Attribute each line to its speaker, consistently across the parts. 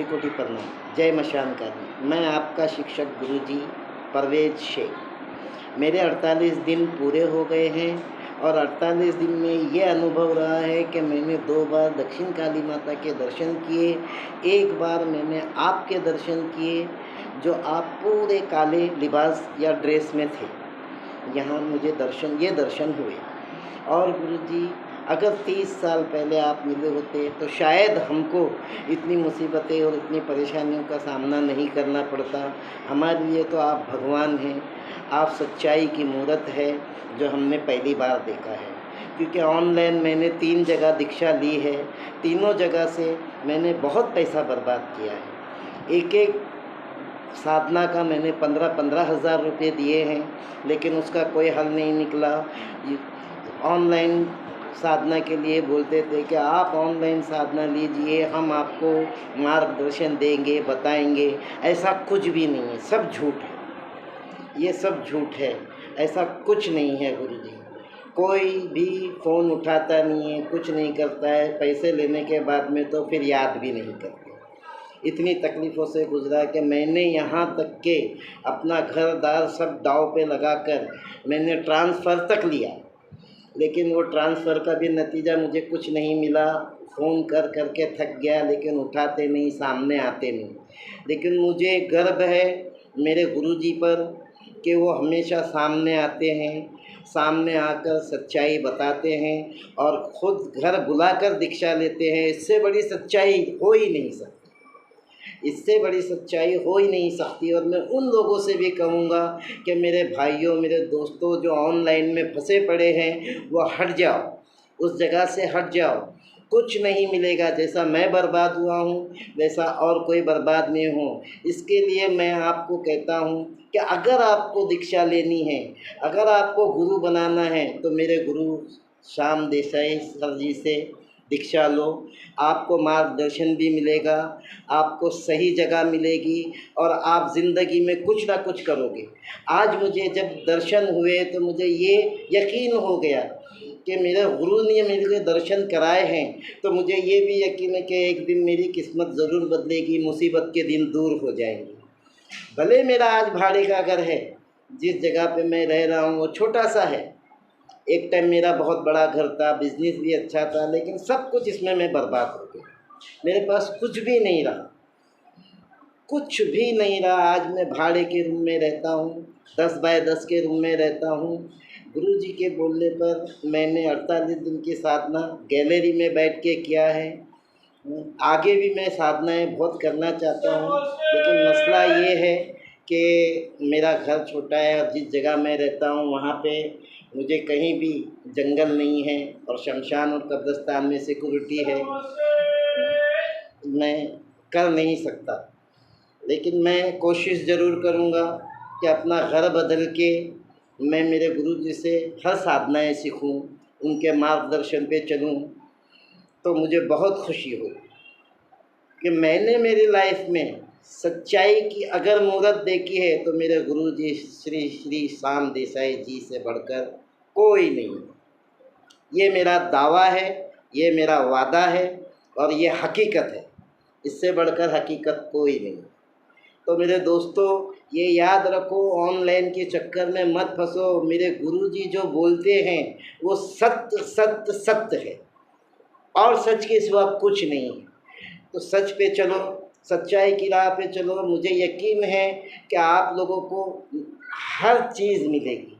Speaker 1: कोटि कोटि प्रणाम। जय मशानकारी। मैं आपका शिक्षक गुरुजी परवेज शेख। मेरे 48 दिन पूरे हो गए हैं और 48 दिन में ये अनुभव रहा है कि मैंने 2 बार दक्षिण काली माता के दर्शन किए, एक बार मैंने आपके दर्शन किए जो आप पूरे काले लिबास या ड्रेस में थे। यहाँ मुझे ये दर्शन हुए। और गुरुजी अगर 30 साल पहले आप मिले होते तो शायद हमको इतनी मुसीबतें और इतनी परेशानियों का सामना नहीं करना पड़ता। हमारे लिए तो आप भगवान हैं, आप सच्चाई की मूरत है जो हमने पहली बार देखा है। क्योंकि ऑनलाइन मैंने 3 जगह दीक्षा ली है, तीनों जगह से मैंने बहुत पैसा बर्बाद किया है। एक साधना का मैंने 15-15 हज़ार रुपये दिए हैं, लेकिन उसका कोई हल नहीं निकला। ऑनलाइन साधना के लिए बोलते थे कि आप ऑनलाइन साधना लीजिए, हम आपको मार्गदर्शन देंगे, बताएंगे। ऐसा कुछ भी नहीं है, सब झूठ है, ये सब झूठ है। ऐसा कुछ नहीं है गुरुजी। कोई भी फ़ोन उठाता नहीं है, कुछ नहीं करता है। पैसे लेने के बाद में तो फिर याद भी नहीं करते। इतनी तकलीफ़ों से गुज़रा कि मैंने यहाँ तक के अपना घर-दार सब दाँव पे लगाकर मैंने ट्रांसफ़र तक लिया, लेकिन वो ट्रांसफ़र का भी नतीजा मुझे कुछ नहीं मिला। फ़ोन कर कर के थक गया, लेकिन उठाते नहीं, सामने आते नहीं। लेकिन मुझे गर्व है मेरे गुरुजी पर कि वो हमेशा सामने आते हैं, सामने आकर सच्चाई बताते हैं और ख़ुद घर बुलाकर दीक्षा लेते हैं। इससे बड़ी सच्चाई हो ही नहीं सकती, इससे बड़ी सच्चाई हो ही नहीं सकती। और मैं उन लोगों से भी कहूँगा कि मेरे भाइयों, मेरे दोस्तों जो ऑनलाइन में फंसे पड़े हैं, वो हट जाओ, उस जगह से हट जाओ। कुछ नहीं मिलेगा। जैसा मैं बर्बाद हुआ हूँ वैसा और कोई बर्बाद नहीं हो। इसके लिए मैं आपको कहता हूँ कि अगर आपको दीक्षा लेनी है, अगर आपको गुरु बनाना है, तो मेरे गुरु श्याम देसाई सर जी से दीक्षा लो। आपको मार्गदर्शन भी मिलेगा, आपको सही जगह मिलेगी और आप ज़िंदगी में कुछ ना कुछ करोगे। आज मुझे जब दर्शन हुए तो मुझे ये यकीन हो गया कि मेरे गुरु ने मेरे लिए दर्शन कराए हैं, तो मुझे ये भी यकीन है कि एक दिन मेरी किस्मत ज़रूर बदलेगी, मुसीबत के दिन दूर हो जाएंगे। भले मेरा आज भाड़े का घर है, जिस जगह पे मैं रह रहा हूँ वो छोटा सा है। एक टाइम मेरा बहुत बड़ा घर था, बिजनेस भी अच्छा था, लेकिन सब कुछ इसमें मैं बर्बाद हो गया। मेरे पास कुछ भी नहीं रहा, कुछ भी नहीं रहा। आज मैं भाड़े के रूम में रहता हूँ, 10 बाय 10 के रूम में रहता हूँ। गुरुजी के बोलने पर मैंने 48 दिन की साधना गैलरी में बैठ के किया है। आगे भी मैं साधनाएँ बहुत करना चाहता हूँ, लेकिन मसला ये है कि मेरा घर छोटा है और जिस जगह मैं रहता हूँ वहाँ पे मुझे कहीं भी जंगल नहीं है और शमशान और कब्रिस्तान में सिक्योरिटी है, मैं कर नहीं सकता। लेकिन मैं कोशिश ज़रूर करूँगा कि अपना घर बदल के मैं मेरे गुरुजी से हर साधनाएँ सीखूँ, उनके मार्गदर्शन पे चलूँ, तो मुझे बहुत खुशी हो कि मैंने मेरी लाइफ में सच्चाई की अगर मूरत देखी है तो मेरे गुरुजी श्री श्री श्याम देसाई जी से बढ़कर कोई नहीं। ये मेरा दावा है, ये मेरा वादा है और ये हकीकत है। इससे बढ़कर हकीकत कोई नहीं। तो मेरे दोस्तों, ये याद रखो, ऑनलाइन के चक्कर में मत फंसो। मेरे गुरुजी जो बोलते हैं वो सत्य सत्य सत्य है और सच के सिवा कुछ नहीं है। तो सच पे चलो, सच्चाई की राह पे चलो। मुझे यकीन है कि आप लोगों को हर चीज़ मिलेगी,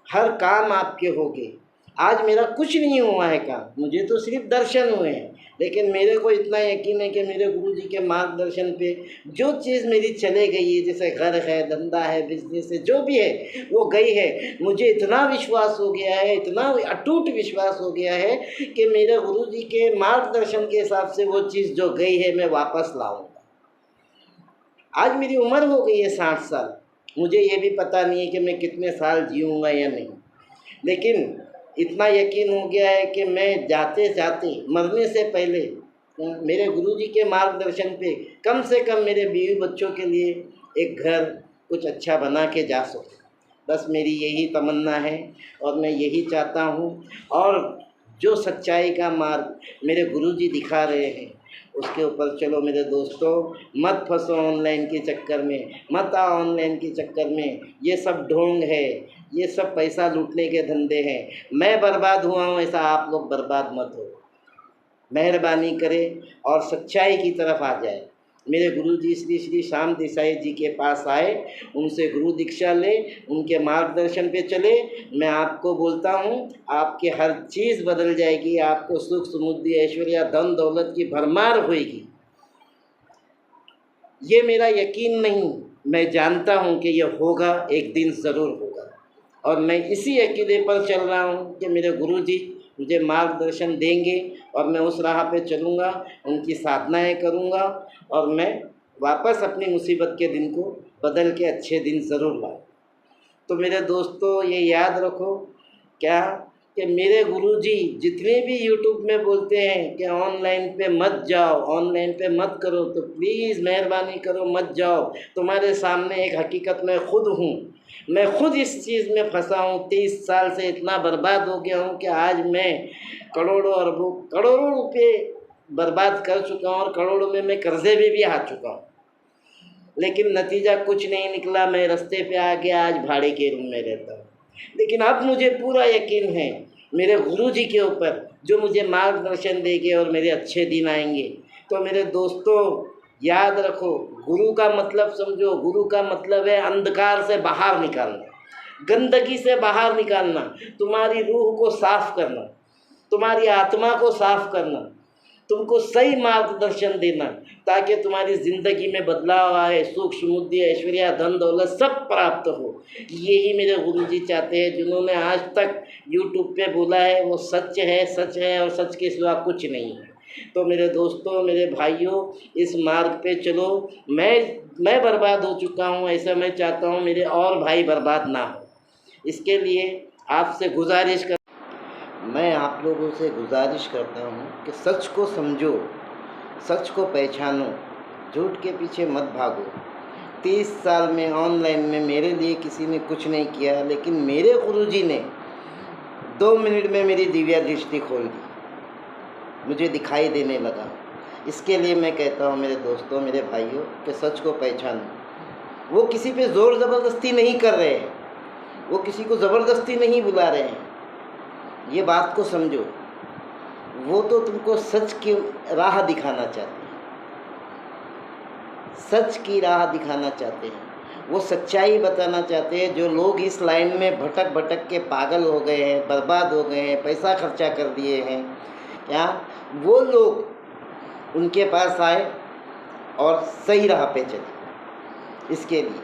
Speaker 1: हर काम आपके होंगे। आज मेरा कुछ नहीं हुआ है काम, मुझे तो सिर्फ दर्शन हुए हैं, लेकिन मेरे को इतना यकीन है कि मेरे गुरुजी के मार्गदर्शन पे जो चीज़ मेरी चले गई है, जैसे घर है, धंधा है, बिजनेस है, जो भी है वो गई है। मुझे इतना विश्वास हो गया है, इतना अटूट विश्वास हो गया है कि मेरे गुरुजी के मार्गदर्शन के हिसाब से वो चीज़ जो गई है मैं वापस लाऊंगा। आज मेरी उम्र हो गई है 60 साल। मुझे ये भी पता नहीं है कि मैं कितने साल जीऊँगा या नहीं, लेकिन इतना यकीन हो गया है कि मैं जाते जाते मरने से पहले मेरे गुरुजी के मार्गदर्शन पे कम से कम मेरे बीवी बच्चों के लिए एक घर कुछ अच्छा बना के जा सकूँ। बस मेरी यही तमन्ना है और मैं यही चाहता हूँ। और जो सच्चाई का मार्ग मेरे गुरुजी दिखा रहे हैं उसके ऊपर चलो मेरे दोस्तों। मत फंसो ऑनलाइन के चक्कर में, मत आओ ऑनलाइन के चक्कर में। ये सब ढोंग है, ये सब पैसा लूटने के धंधे हैं। मैं बर्बाद हुआ हूँ, ऐसा आप लोग बर्बाद मत हो। मेहरबानी करें और सच्चाई की तरफ आ जाए। मेरे गुरुजी श्री श्री श्याम देसाई जी के पास आए, उनसे गुरु दीक्षा ले, उनके मार्गदर्शन पे चले। मैं आपको बोलता हूँ, आपके हर चीज़ बदल जाएगी। आपको सुख समृद्धि ऐश्वर्य धन दौलत की भरमार होएगी। ये मेरा यकीन नहीं, मैं जानता हूँ कि ये होगा, एक दिन ज़रूर होगा। और मैं इसी अकीदे पर चल रहा हूँ कि मेरे गुरुजी मुझे मार्गदर्शन देंगे और मैं उस राह पे चलूँगा, उनकी साधनाएँ करूँगा और मैं वापस अपनी मुसीबत के दिन को बदल के अच्छे दिन ज़रूर लाऊँ। तो मेरे दोस्तों ये याद रखो क्या कि मेरे गुरुजी जितने भी यूट्यूब में बोलते हैं कि ऑनलाइन पे मत जाओ, ऑनलाइन पे मत करो, तो प्लीज़ मेहरबानी करो मत जाओ। तुम्हारे सामने एक हकीकत मैं खुद हूँ, मैं खुद इस चीज़ में फंसा हूँ। 23 साल से इतना बर्बाद हो गया हूँ कि आज मैं करोड़ों अरबों करोड़ों रुपये बर्बाद कर चुका हूँ और करोड़ों में मैं कर्जे में भी आ चुका हूँ, लेकिन नतीजा कुछ नहीं निकला। मैं रास्ते पे आ गया, आज भाड़े के रूम में रहता हूँ। लेकिन अब मुझे पूरा यकीन है मेरे गुरुजी के ऊपर, जो मुझे मार्गदर्शन देंगे और मेरे अच्छे दिन आएंगे। तो मेरे दोस्तों याद रखो, गुरु का मतलब समझो। गुरु का मतलब है अंधकार से बाहर निकालना, गंदगी से बाहर निकालना, तुम्हारी रूह को साफ करना, तुम्हारी आत्मा को साफ करना, तुमको सही मार्गदर्शन देना, ताकि तुम्हारी ज़िंदगी में बदलाव आए, सुख समृद्धि ऐश्वर्य धन दौलत सब प्राप्त हो। यही मेरे गुरुजी चाहते हैं। जिन्होंने आज तक यूट्यूब पे बोला है वो सच है, सच है और सच के सिवा कुछ नहीं है। तो मेरे दोस्तों, मेरे भाइयों, इस मार्ग पे चलो। मैं बर्बाद हो चुका हूँ, ऐसा मैं चाहता हूँ मेरे और भाई बर्बाद ना हो। इसके लिए आपसे गुजारिश कर मैं आप लोगों से गुजारिश करता हूँ कि सच को समझो, सच को पहचानो, झूठ के पीछे मत भागो। 30 साल में ऑनलाइन में मेरे लिए किसी ने कुछ नहीं किया, लेकिन मेरे गुरुजी ने 2 मिनट में मेरी दिव्या दृष्टि खोल दी, मुझे दिखाई देने लगा। इसके लिए मैं कहता हूँ मेरे दोस्तों, मेरे भाइयों, कि सच को पहचानो। वो किसी पे ज़ोर ज़बरदस्ती नहीं कर रहे हैं, वो किसी को ज़बरदस्ती नहीं बुला रहे हैं। ये बात को समझो। वो तो तुमको सच की राह दिखाना चाहते हैं, सच की राह दिखाना चाहते हैं। वो सच्चाई बताना चाहते हैं। जो लोग इस लाइन में भटक भटक के पागल हो गए हैं, बर्बाद हो गए हैं, पैसा खर्चा कर दिए हैं, क्या वो लोग उनके पास आए और सही राह पे चले। इसके लिए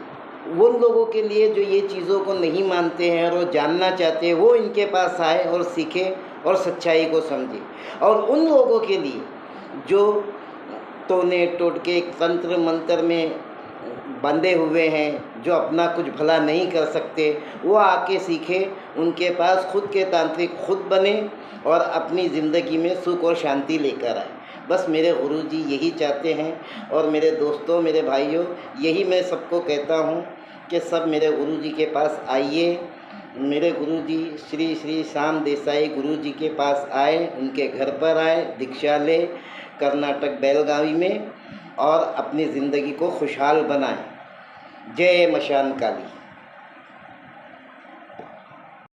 Speaker 1: उन लोगों के लिए जो ये चीज़ों को नहीं मानते हैं और वो जानना चाहते हैं, वो इनके पास आए और सीखें और सच्चाई को समझें। और उन लोगों के लिए जो टोने टोटके तंत्र मंत्र में बंधे हुए हैं, जो अपना कुछ भला नहीं कर सकते, वो आके सीखें। उनके पास खुद के तांत्रिक खुद बने और अपनी ज़िंदगी में सुख और शांति लेकर आए। बस मेरे गुरुजी यही चाहते हैं। और मेरे दोस्तों, मेरे भाइयों, यही मैं सबको कहता हूँ कि सब मेरे गुरुजी के पास आइए। मेरे गुरुजी श्री श्री श्याम देसाई गुरुजी के पास आए, उनके घर पर आए, दीक्षा ले कर्नाटक बेलगावी में, और अपनी ज़िंदगी को खुशहाल बनाएं। जय मशान काली।